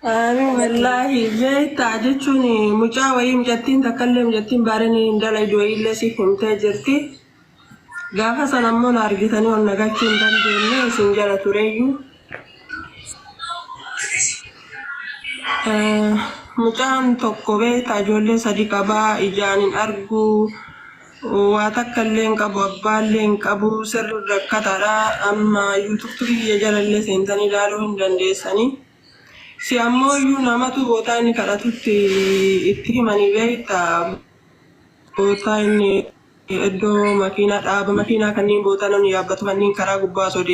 آمين والله جيت عجبتني مجاوي مجتين تكلم جتين بارني دلا جوي اللي سيفهم تاجرتي قافا سنمون أرجتني ونقاتين دندني سنجالة تريو مجان توكوبي تاجولي صديقة إجان أرجو واتكلم كابو أبالين كابو سر ركتارا أما يوتيوب تري يجال اللي سنتني دارو هندن ساني si ammoo iyyuu namatu bootaa inni kadhatutti itti himanii beekta bootaa inni iddoo makiinaa dhaaba makiinaa kanneen bootaa namni yaabbatu kanneen karaa gubbaa osoo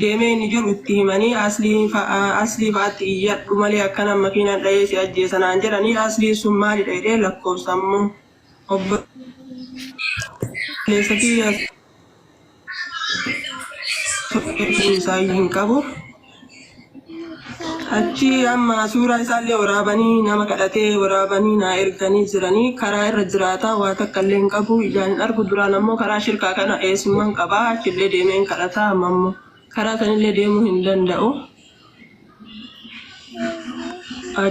deemee inni jiru itti himanii aslii fa'aatti iyyadhu malee akkana makiinaa dha'ee si ajjeesanaan jedhanii aslii sun maalidha jedhee lakkoofsammoo obboleessa kiyya isaa hin qabu. Achi amma suuraa isaallee waraabanii nama kadhatee waraabanii na erganii jiranii karaa irra jiraata waa takka illee hin qabu ijaan argu duraan ammoo karaa shirkaa kana eessummaan qabaa achillee deemeen kadhataa ammoo karaa sanillee deemuu hin danda'u.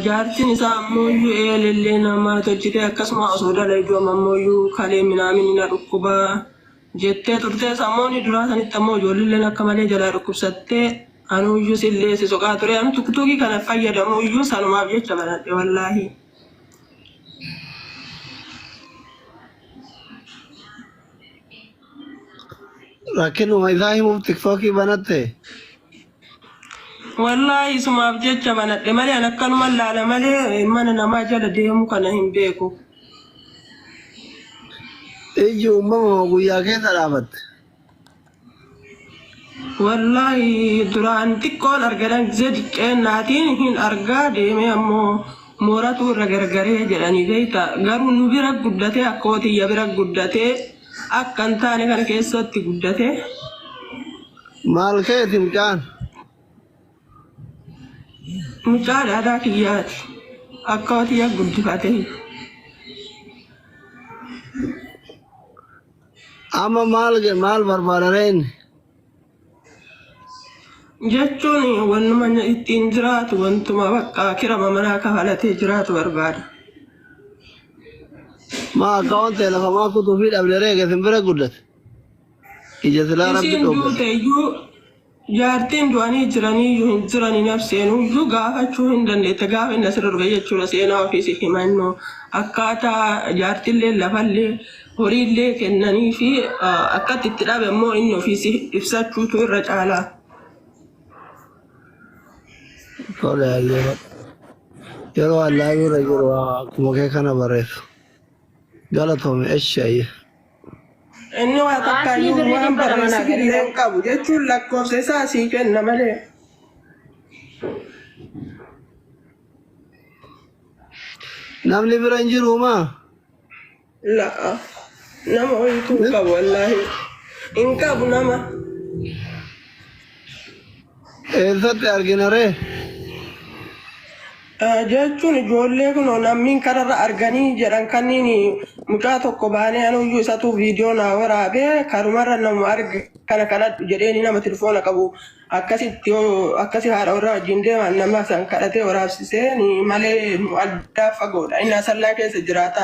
Jaartiin isaa ammoo iyyuu eelillee nama tolchitee akkasuma osoo dalayduu ammoo iyyuu kalee minaamin na dhukkubaa jettee turtee sammoonni duraa sanitti ammoo ijoolleen akka malee jalaa dhukkubsattee. Anu iyyuu sillee si soqaa ture anu tuktuukii kana fayyadamu iyyuu sanumaaf jecha baladhe wallaahi. Rakkinuma isaa himuuf tiktookii banatte? Wallaahi sumaaf jecha banadhe malee an akkanuma laala malee mana namaa jala deemu kana hin beeku. Ijji uumama guyyaa keessa dhaabatte? Wallahi duraan xiqqoon argadan xiqqeen naatiin hin argaa deemee ammoo mooratu irra gargaree jedhanii beekta garuu nu bira guddatee akkootiyya bira guddatee akka hin taane kana keessatti guddatee. Maal keeti mucaan? Mucaa daadaa kiyyaati akkootiyya guddifatee. Amma maal barbaadaren? Jechuun wannuma ittiin jiraatu wantuma bakka kirama manaa kafalatee jiraatu barbaada. Maa akka wanta lafa maa kutuu fi dhabderee geessin bira guddate. Ija silaa rabbi dhoobate. Iyyuu jaartiin du'anii jiranii iyyuu hin jiranii nafseenuu iyyuu gaafachuu hin dandeette gaafa inni asirra dhufe jechuudha seenaa ofiisi himannoo akkaataa jaartillee lafallee horiillee kennanii fi akkatti itti dhabe immoo inni ofiisi ibsachuutu irra caalaa. Yeroo allaa bira jiru akkuma kee kana bareedu. Galatoome eshayye. Inni waa takkaayyuu waan barreessi illee hin qabu jechuun lakkoofsa isaa sii kenna malee. Namni bira hin jiru maa? La'a. Nama ho'ituu hin qabu wallaahi. Hin qabu nama. Eessatti argina ree? Jechuun ijoollee kun namni kararra arganii jedhan kanniin mucaa tokko baanee anuyyuu isatu viidiyoo naa waraabee karumarra nama arge kana jedheeni nama telefoona qabu akkasi haadha warraa wajjin deeman nama san kadhatee waraabsisee malee addaa fagoodha inni asallaa keessa jiraata.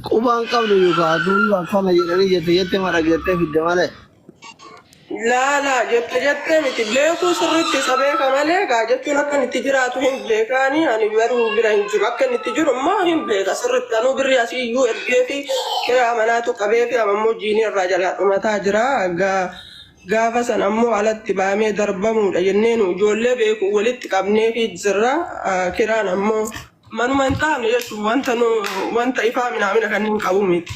Qubaan qabdu yookaan duuba akkana jedhanii jette mara jettee fidde malee. Lala jette miti beeku sirriitti isa beeka malee gaa jechuun akka inni itti jiraatu hin beekaani ani garuu bira hin jiru akka inni itti jiru immoo hin beeka sirriitti anuu birri asii iyyuu ergee fi kiraa manaatu qabee fi ammoo jiinii irraa jalaa dhumataa jira gaafa san ammoo alatti baamee darbamuudha jennee nu ijoollee beeku walitti qabnee fi jirra kiraan ammoo manuma hin taa'amne jechuun wanta ifaa minaamina kanneen qabu miti.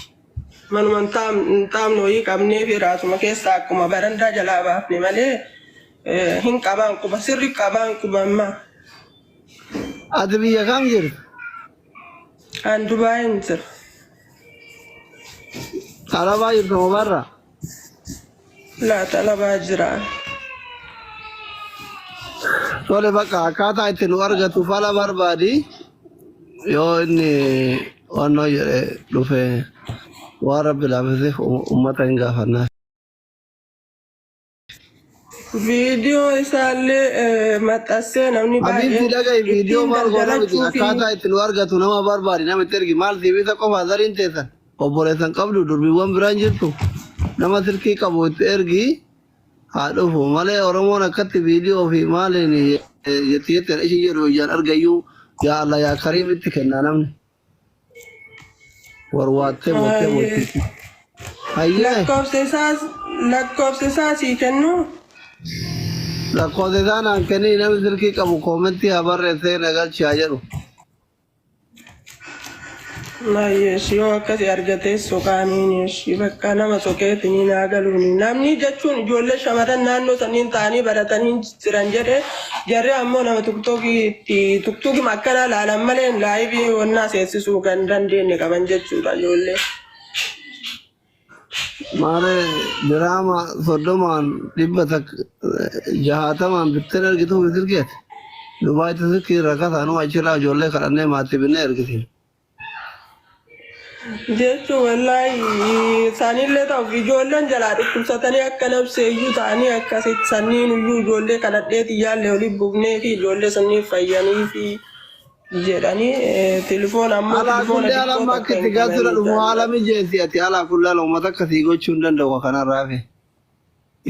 Manuma taa'amne wayii qabnee fi raasuma keessaa akkuma barandaa jalaa baafne malee hin qabaan quba sirri qabaan quba ammaa. Ati biyya kam jirtu? An Dubaayin jira. Alabaa jirtu moo barra? Laata alabaa jira. Tole bakka akkaataa itti nu argatu fala barbaadi yoo inni wannoo jedhee dhufee. Waa rabbi laafisee uummata hin gaafannaa. فيديو يسالي متأسين أوني حبيبتي باي لقى فيديو إتين مال غورا دلدلت بدي شوفي أكاتا إتنوار قطو نما بارباري نما ترقي مال سيبي ساقو فادرين تيسا وبوليسان قبلو دربي وان برانجرتو نما تركي قبو ترقي هادوفو مالي ورمونا كت فيديو في مالي يتيتر إشي يرو جان أرقيو يا الله يا كريم اتكنا نمني ورواتي موتي موتي هيا lakkoofsa isaa sii kennu lakkoofsa isaan hankanii namni silkii qabu koomentii haa barreessee nagalchaa jedhu. Yeshi yoo akkasii argatee soqaaniin yeshi bakka nama soqeetiin naa galuuni namni jechuun ijoollee shamarran naannoo saniin ta'anii baratanii jiran jedhe jarri ammoo nama tuktuuki makkanaa laalan malee laayivii wannaa seensisuu kan dandeenye qaban jechuudha ijoollee. Maale diraama soddomaan dhibba jahaatamaan bittee ergituu silkeeti. Dubaatti silkii rakkataan achirraa ijoollee kadhannee maatii binnee ergisiin. Jechuun wallaahi isaanillee ta'uuf ijoolleen jalaa dhukkubsatanii akka nabseeyyuu ta'anii akkasitti sanniin iyyuu ijoollee kadhadheeti yaallee olii bugnee fi ijoollee sanniif fayyanii fi jedhanii telefoon ammoo telefoona xiqqoo takka akka itti gaazira dhufu haala mijeessi ati alaa kullaa uummata akkasii gochuu hin danda'u kanarraa fi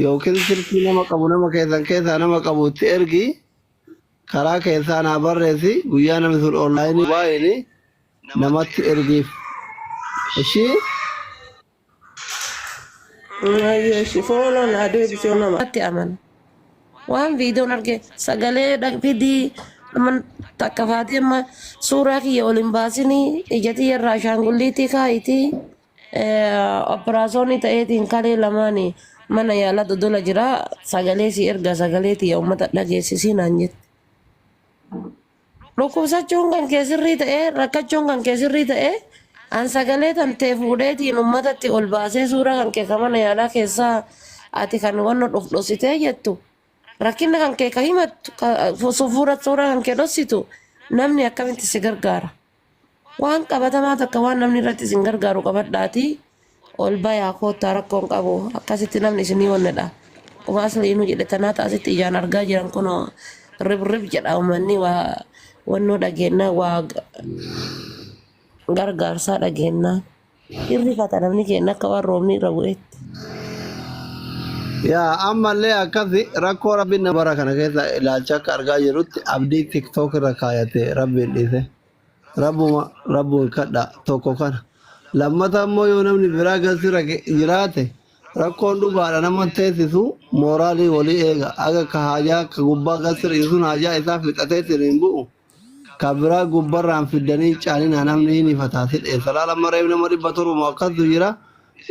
yookiin silkii nama qabu nama keessaa nama qabu itti ergi karaa keessaa naa barreessi guyyaa namni sun onlaayinii waa'ee namatti ergiif. Ishii yeshi fooloon adeebisee nama. Ati amana waan viidiyoon arge sagalee dhaqfidii takka faati amma suuraa kiyya ol hin baasinii ijati irraa shaangulliitii kaayitii operaasyoonii ta'eetiin kalee lamaanii mana yaala dodola jira sagalee si erga sagaleetii uummata dhageessisii naan jette. Dhukkubsachuun kan keessirrii ta'ee rakkachuun kan keessirrii ta'ee an sagalee tan ta'e fuudheetiin uummatatti ol baasee suuraa kan kee mana yaalaa keessaa ati kan wanno dhufdhositee jettu. Rakkina kan kee ka himattu suuraa kan kee dhossitu namni akkamitti si gargaara. Waan qabatamaa takka waan namni irratti isin gargaaru qabadhaati ol bayaa koottaa rakkoon qabu akkasitti namni isinii wannedha. Kuma asliinuu jedhe tanaa taasitti ijaan argaa jiran kun rib jedha uummanni waa wannoo dhageenyaa waa gargaarsaa dhageenyaa hirrifata namni keenya akka waan roobni irra bu'eetti. yaa ammallee akkasi rakkoo rabbiin nama bara kana keessa ilaalcha akka argaa jirutti abdii tiktook irra kaayate rabbiin dhiise rabbu kadha tokko kana lammata ammoo yoo namni biraa galsira jiraate rakkoon dhugaadha nama teessisu mooraalii walii eega aga ka haajaa ka gubbaa galsira sun haajaa isaa fixateetiin hin bu'u ka biraa gubbarraan fiddanii caalina namni hin ifataasi dheessa laalamma reef nama 700 akkasuu jira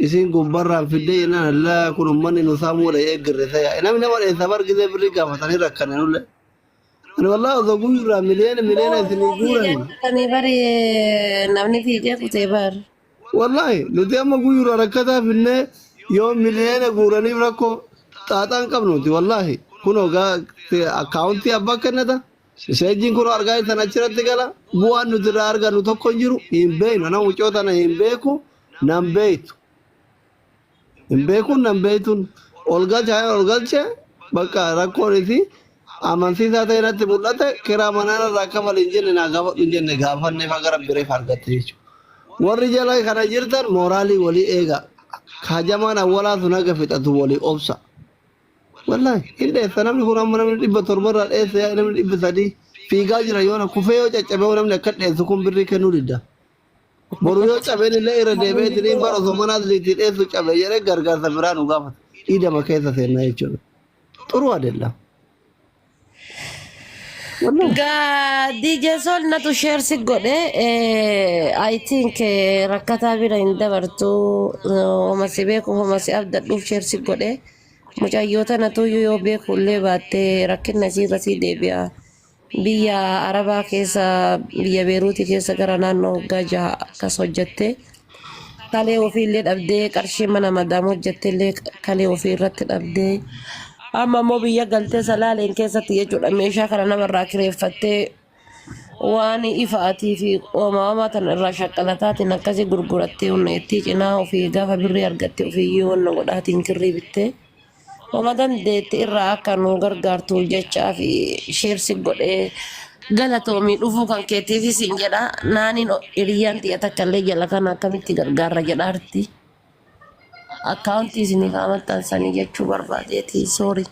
isin gubbarraan fidde yenaan Allah kun ummanni nu saamudha eeggirrisa yaa namni nama dheessa bargise birri gaafatanii rakkane nulle ani wallahi ozo guyurraa miliyoona isinii guurani Kami bari namni fiigee kutee bar. wallahi nuti amma guyurraa rakkataa finne yoo miliyoona guuraniif rakkoo xaaxaan qabnuti wallahi kunoo akkaawuntii abbaa kennata isheejiin kunoo argaa isan achirratti gala bu'aan nuti irraa argannu tokko hin jiru hin beeknu nama wucoo tana hin beeku nan beektu hin beekun nan beektun ol galche bakka rakkoon isi amansiisaa ta'e natti mul'ate kiraa manaan irraa akka mal hin jenne naa gaafadhu hin jenne gaafanneef aga rabbireef argatte jechuudha. Warri jala kana jirtan mooraalii walii eega kajamaan awwalaa sun haga fixatu walii obsa. Wallahi hin dheessa namni kun amma namni 700 irraa dheessa yaa namni 300 fiigaa jira yoona kufee yoo caccabee namni akka dheessu kun birrii kennuu didda. Boru yoo cabeen illee irra deebi'eetiin bara osoo manaas liitii dheessu cabee jedhee gargaarsa biraa nu gaafata. Dhiidama keessa seenna jechuudha. Xuru adeella. Ga DJ Sol natu share si godhe I think rakkataa bira hin dabartu homasi beeku homasi abdadhuuf share si godhe mucayyoota natu yoo beeku illee baattee rakkina isiirra si deebi'a. Biyya Arabaa keessa biyya Beeruuti keessa gara naannoo waggaa 6 akkas hojjette kalee ofii illee dhabdee qarshii mana madaam hojjette illee kalee ofii irratti dhabdee amma immoo biyya galtee salaaleen keessatti jechuudha meeshaa kana namarraa kireeffattee waan ifaatii fi uumamaa tan irraa shaqqalataatiin akkasii gurgurattee humna ittii cinaa ofii gaafa birrii argatte ofii yoo wanna godhaatiin kirrii bittee Ramadan deetti irraa akka nu gargaartu jechaa fi sheersi godhee galatoomii dhufuu kan keetiifis hin jedha naaniin hiriyyaan xiyya takka illee jala kana akkamitti gargaarra jedhaarti. Akkaawuntii isiniif maxxansanii jechuu barbaadeeti soori.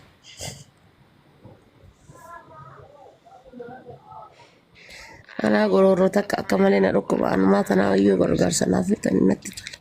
Anaa gororroo takka akka malee na dhukkuba anumaa tanaa iyyuu gargaarsa naaf bitanii natti tola.